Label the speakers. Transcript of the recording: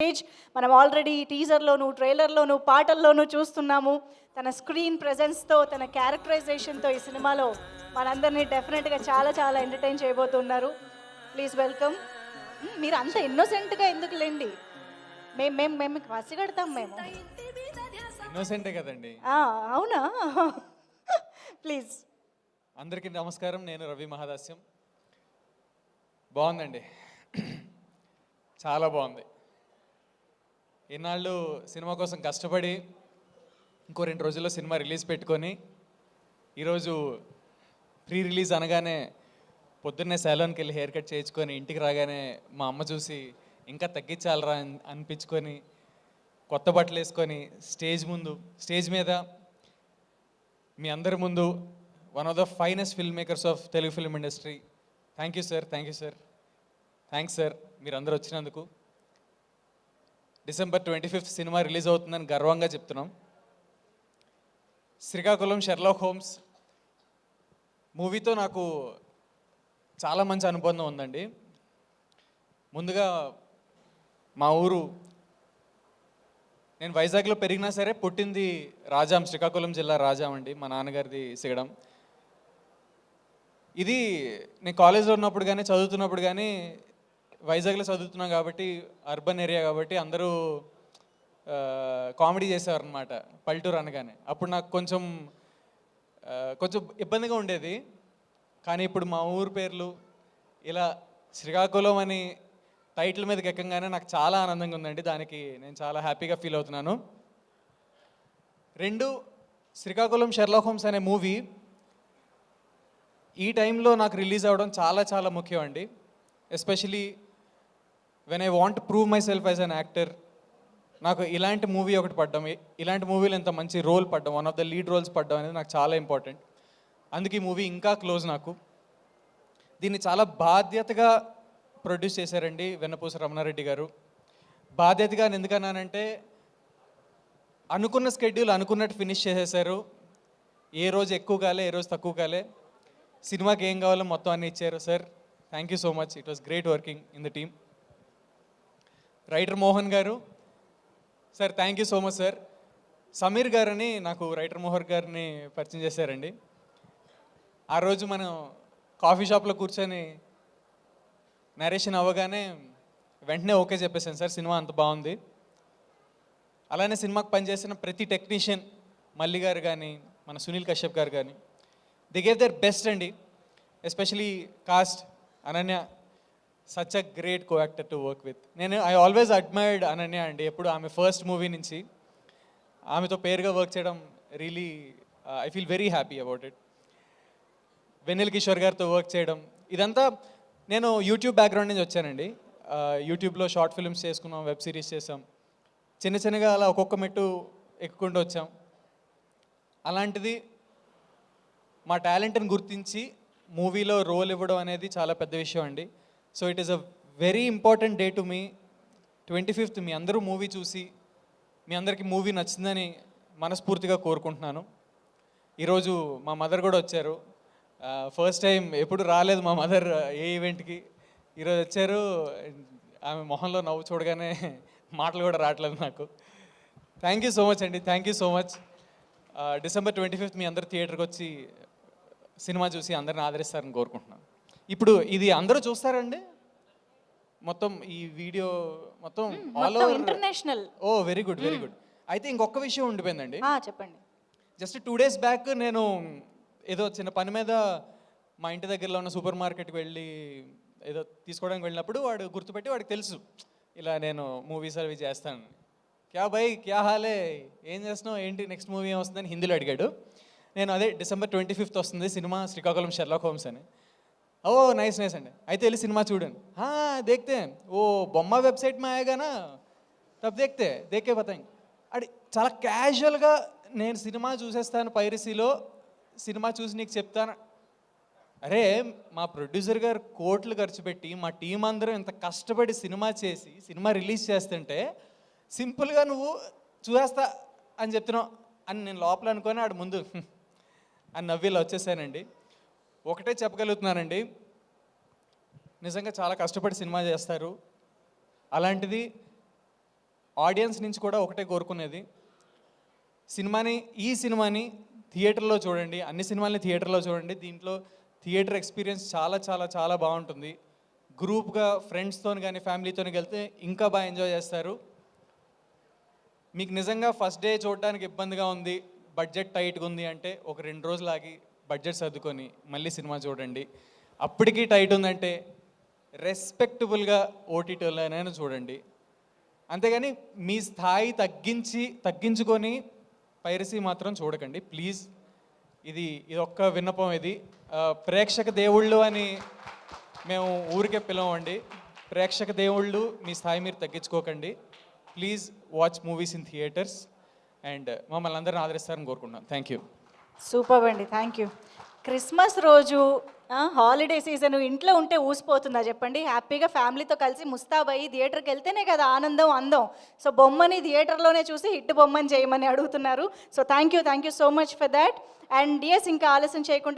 Speaker 1: Stage మనం already టీజర్లోను ట్రైలర్లోను పాటల్లోనూ చూస్తున్నాము. తన స్క్రీన్ ప్రెజెన్స్తో తన క్యారెక్టరైజేషన్తో ఈ సినిమాలో మనందరినీ డెఫినెట్గా చాలా చాలా ఎంటర్టైన్ చేయబోతున్నారు. Please welcome. మీరు అంత ఇన్నోసెంట్గా ఎందుకు లేండి, మేము మేము మేము పసిగడతాం మేము.
Speaker 2: ఇన్నోసెంటే కదండి.
Speaker 1: అవునా? ప్లీజ్.
Speaker 2: అందరికీ నమస్కారం. నేను రవి మహాదాస్యం. బాగుందండి, చాలా బాగుంది. ఇన్నాళ్ళు సినిమా కోసం కష్టపడి ఇంకో 2 రోజుల్లో సినిమా రిలీజ్ పెట్టుకొని ఈరోజు ప్రీ రిలీజ్ అనగానే పొద్దున్నే సెలూన్కి వెళ్ళి హెయిర్ కట్ చేయించుకొని ఇంటికి రాగానే మా అమ్మ చూసి ఇంకా తగ్గించాలరా అనిపించుకొని కొత్త బట్టలు వేసుకొని స్టేజ్ మీద మీ అందరి ముందు one of the finest film makers of Telugu film industry. Thank you sir. Thanks sir మీరు అందరూ వచ్చినందుకు. December 25th సినిమా రిలీజ్ అవుతుందని గర్వంగా చెప్తున్నాం. శ్రీకాకుళం షెర్లాక్ హోమ్స్ మూవీతో నాకు చాలా మంచి అనుబంధం ఉందండి. ముందుగా మా ఊరు, నేను వైజాగ్లో పెరిగినా సరే పుట్టింది రాజాం, శ్రీకాకుళం జిల్లా రాజాం అండి. మా నాన్నగారిది సిగడం. ఇది నేను కాలేజ్లో ఉన్నప్పుడు కానీ చదువుతున్నప్పుడు కానీ వైజాగ్లో చదువుతున్నాం కాబట్టి అర్బన్ ఏరియా కాబట్టి అందరూ కామెడీ చేసేవారు అనమాట పల్లెటూరు అనగానే. అప్పుడు నాకు కొంచెం ఇబ్బందిగా ఉండేది. కానీ ఇప్పుడు మా ఊరు పేర్లు ఇలా శ్రీకాకుళం అని టైటిల్ మీదకి ఎక్కగానే నాకు చాలా ఆనందంగా ఉందండి. దానికి నేను చాలా హ్యాపీగా ఫీల్ అవుతున్నాను. 2, శ్రీకాకుళం షెర్లాక్ హోమ్స్ అనే మూవీ ఈ టైంలో నాకు రిలీజ్ అవ్వడం చాలా చాలా ముఖ్యం అండి. Especially when I want prove my self as an actor. నాకు ఇలాంటి మూవీ ఒకటి పడ్డం, ఇలాంటి మూవీలో ఇంత మంచి రోల్ పడ్డం, one of the lead roles పడ్డం అనేది నాకు చాలా ఇంపార్టెంట్. అందుకే ఈ మూవీ ఇంకా క్లోజ్ నాకు. దీన్ని చాలా బాధ్యతగా ప్రొడ్యూస్ చేశారండి వెన్నపూస రమణారెడ్డి గారు. బాధ్యతగా ఎందుకన్నానంటే అనుకున్న స్కెడ్యూల్ అనుకున్నట్టు ఫినిష్ చేసేసారు. ఏ రోజు ఎక్కువ కాలే, ఏ రోజు తక్కువ కాలే. సినిమాకి ఏం కావాలో మొత్తం అన్నీ ఇచ్చారు. Sir thank you so much. It was great working in the team. Writer Mohan గారు, sir thank you so much sir. Sameer గారని నాకు రైటర్ మోహన్ గారిని పరిచయం చేశారండి. ఆ రోజు మనం కాఫీ షాప్లో కూర్చొని నరేషన్ అవ్వగానే వెంటనే ఓకే చెప్పేశాను సార్, సినిమా అంత బాగుంది. అలానే సినిమాకి పనిచేసిన ప్రతి టెక్నీషియన్, మల్లి గారు కానీ మన సునీల్ కశ్యప్ గారు కానీ, దే గేవ్ దేర్ బెస్ట్ అండి. Especially cost Ananya, such a great co actor to work with. I always admired Ananya అండి. ఎప్పుడు ఆమె ఫస్ట్ మూవీ నుంచి ఆమెతో పేరుగా వర్క్ చేయడం really I feel very happy about it. Vennela Kishore గారితో వర్క్ చేయడం, ఇదంతా నేను యూట్యూబ్ బ్యాక్గ్రౌండ్ నుంచి వచ్చానండి. యూట్యూబ్లో షార్ట్ ఫిల్మ్స్ చేసుకున్నాం, వెబ్ సిరీస్ చేసాం, చిన్నగా అలా ఒక్కొక్క మెట్టు ఎక్కుకుంటూ వచ్చాం. అలాంటిది మా టాలెంట్ని గుర్తించి మూవీలో రోల్ ఇవ్వడం అనేది చాలా పెద్ద విషయం అండి. So it is a very important day to me. 25th మీ అందరూ మూవీ చూసి మీ అందరికీ మూవీ నచ్చిందని మనస్ఫూర్తిగా కోరుకుంటున్నాను. ఈరోజు మా మదర్ కూడా వచ్చారు. ఫస్ట్ టైం, ఎప్పుడు రాలేదు మా మదర్ ఏ ఈవెంట్కి. ఈరోజు వచ్చారు. ఆమె మొహంలో నవ్వు చూడగానే మాటలు కూడా రావట్లేదు నాకు. థ్యాంక్ యూ సో మచ్ అండి. Thank you so much. December 25th మీ అందరు థియేటర్కి వచ్చి సినిమా చూసి అందరిని ఆదరిస్తారని కోరుకుంటున్నాను. ఇప్పుడు ఇది అందరూ చూస్తారండి మొత్తం ఈ వీడియో మొత్తం ఆల్ ఓవర్
Speaker 1: ఇంటర్నేషనల్? ఓ
Speaker 2: వెరీ గుడ్. అయితే ఇంకొక విషయం ఉండిపోయిందండి.
Speaker 1: చెప్పండి.
Speaker 2: జస్ట్ 2 days బ్యాక్ నేను ఏదో చిన్న పని మీద మా ఇంటి దగ్గరలో ఉన్న సూపర్ మార్కెట్కి వెళ్ళి ఏదో తీసుకోవడానికి వెళ్ళినప్పుడు వాడు గుర్తుపెట్టి, వాడికి తెలుసు ఇలా నేను మూవీస్ అవి చేస్తాను. క్యా భయ్ క్యా హాలే, ఏం చేస్తున్నావు, ఏంటి నెక్స్ట్ మూవీ ఏం వస్తుందని హిందీలో అడిగాడు. నేను అదే December 25th వస్తుంది సినిమా శ్రీకాకుళం షెర్లాక్ హోమ్స్ అని. ఓ నైస్ అండి, అయితే వెళ్ళి సినిమా చూడండి. దేఖతే ఓ బొమ్మ వెబ్సైట్ మే ఆయేగానా తబ్ దేఖే బతాయింగ్. అది చాలా క్యాజువల్గా నేను సినిమా చూసేస్తాను పైరసీలో, సినిమా చూసి నీకు చెప్తాను. అరే మా ప్రొడ్యూసర్ గారు కోట్లు ఖర్చు పెట్టి మా టీం అందరం ఇంత కష్టపడి సినిమా చేసి సినిమా రిలీజ్ చేస్తుంటే సింపుల్గా నువ్వు చూసేస్తా అని చెప్తున్నావు అని నేను లోపల అనుకొని ఆడు ముందు అని నవ్విలా వచ్చేసానండి. ఒకటే చెప్పగలుగుతున్నానండి, నిజంగా చాలా కష్టపడి సినిమా చేస్తారు. అలాంటిది ఆడియన్స్ నుంచి కూడా ఒకటే కోరుకునేది, ఈ సినిమాని థియేటర్లో చూడండి, అన్ని సినిమాల్ని థియేటర్లో చూడండి. దీంట్లో థియేటర్ ఎక్స్పీరియన్స్ చాలా చాలా చాలా బాగుంటుంది. గ్రూప్గా ఫ్రెండ్స్తో కానీ ఫ్యామిలీతో వెళ్తే ఇంకా బాగా ఎంజాయ్ చేస్తారు. మీకు నిజంగా ఫస్ట్ డే చూడడానికి ఇబ్బందిగా ఉంది, బడ్జెట్ టైట్గా ఉంది అంటే ఒక 2 రోజులు ఆగి బడ్జెట్ సర్దుకొని మళ్ళీ సినిమా చూడండి. అప్పటికీ టైట్ ఉందంటే రెస్పెక్టబుల్గా ఓటీటీలోనైనా చూడండి. అంతేగాని మీ స్థాయి తగ్గించుకొని పైరసీ మాత్రం చూడకండి ప్లీజ్. ఇది ఒక్క విన్నపం. ఇది ప్రేక్షక దేవుళ్ళు అని మేము ఊరికే పిలవండి. ప్రేక్షక దేవుళ్ళు మీ స్థాయి మీరు తగ్గించుకోకండి. Please watch movies in theatres and మమ్మల్ని అందరిని ఆదరిస్తారని కోరుకుంటున్నాను. Thank you.
Speaker 1: సూపర్ అండి, థ్యాంక్ యూ. క్రిస్మస్ రోజు హాలిడే సీజన్ ఇంట్లో ఉంటే ఊసిపోతుందా చెప్పండి? హ్యాపీగా ఫ్యామిలీతో కలిసి ముస్తాబయ్యి థియేటర్కి వెళ్తేనే కదా ఆనందం, అందం. సో బొమ్మని థియేటర్లోనే చూసి హిట్ బొమ్మని చేయమని అడుగుతున్నారు. So thank you so much for that. And yes, ఇంకా ఆలస్యం చేయకుండా